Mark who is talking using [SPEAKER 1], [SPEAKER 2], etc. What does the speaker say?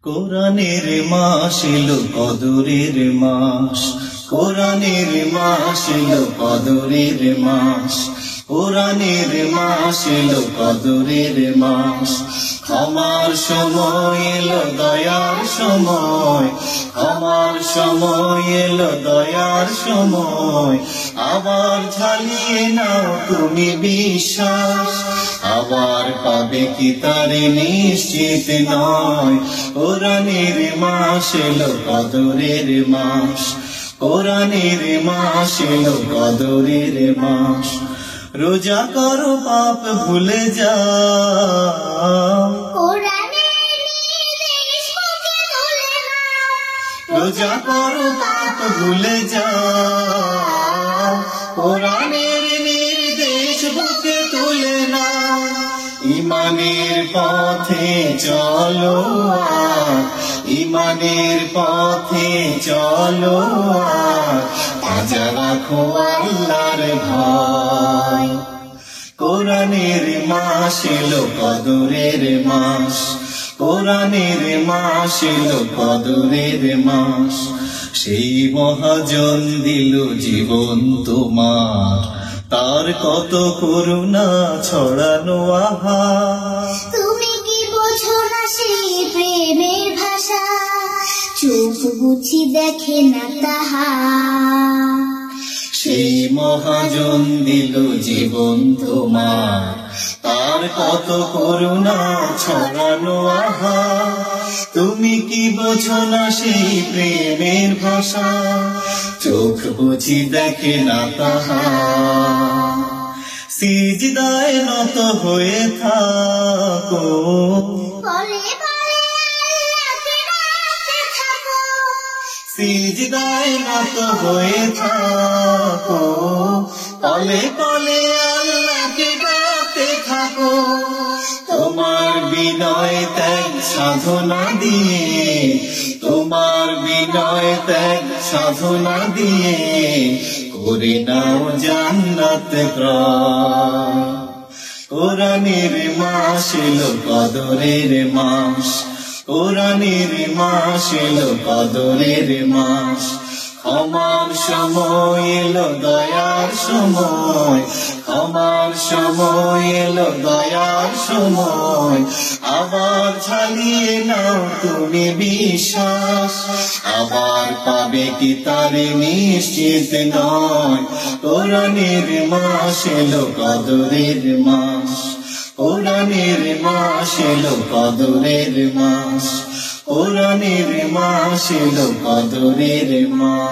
[SPEAKER 1] কোরআনের মাস এলো কদরের মাস, কোরআনের মাস এলো কদরের মাস, কোরআনের মাস এলো কদরের মাস। ক্ষমার সময় এলো দয়ার সময়, ক্ষমার সময় এলো দয়ার সময়। আবার ঝালিয়ে নাও তুমি বিশ্বাস, আবার পাবে কি তার নিশ্চিত নয়। কোরআনের মাস এলো কদরের মাস, কোরআনের মাস এলো কদরের মাস। রোজা করো পাপ ভুলে যাও, রোজা করো পাপ ভুলে যাও, কোরআনের নির্দেশ বুকে তুলে নাও। ইমানের পথে চলো আর, ইমানের পথে চলো আর, তাজা রাখো আল্লাহর ভয়। কোরআনের মাস এলো কদরের মাস, কোরআনের মাস এলো কদরের মাস। সেই মহাজন দিল জীবন তোমার, তার কত করুণা ছড়ানো আহার।
[SPEAKER 2] তুমি কি বোঝো না সেই প্রেমের ভাষা, চোখ বুঝি দেখে না তাহা।
[SPEAKER 1] সেই মহাজন দিল জীবন তোমার, তার কত করুণা ছড়ানো আহার। তুমি কি বোঝো না সেই প্রেমের ভাষা, চোখ বুঝি দেখে না তাহা। সিজদায় নত হয়ে থাকো, সিজদায় নত হয়ে থাকো, পলে পলে আল্লাহকে ডাকতে থাকো। তোমার বিনয় ত্যাগ সাধনা দিয়ে, তোমার বিনয় ত্যাগ সাধনা দিয়ে, করে নাও জান্নাত ক্রয়। কোরআনের মাস এলো কদরের মাস, কোরআনের মাস এলো কদরের মাস। ক্ষমার সময় এলো দয়ার সময়, ক্ষমার সময় এলো দয়ার সময়। আবার ঝালিয়ে নাও তুমি বিশ্বাস, আবার পাবে কি তার নিশ্চিত নয়। কোরআনের মাস এলো কদরের মাস, কোরআনের মাস এলো কদরের মাস, কোরআনের মাস এলো কদরের মাস।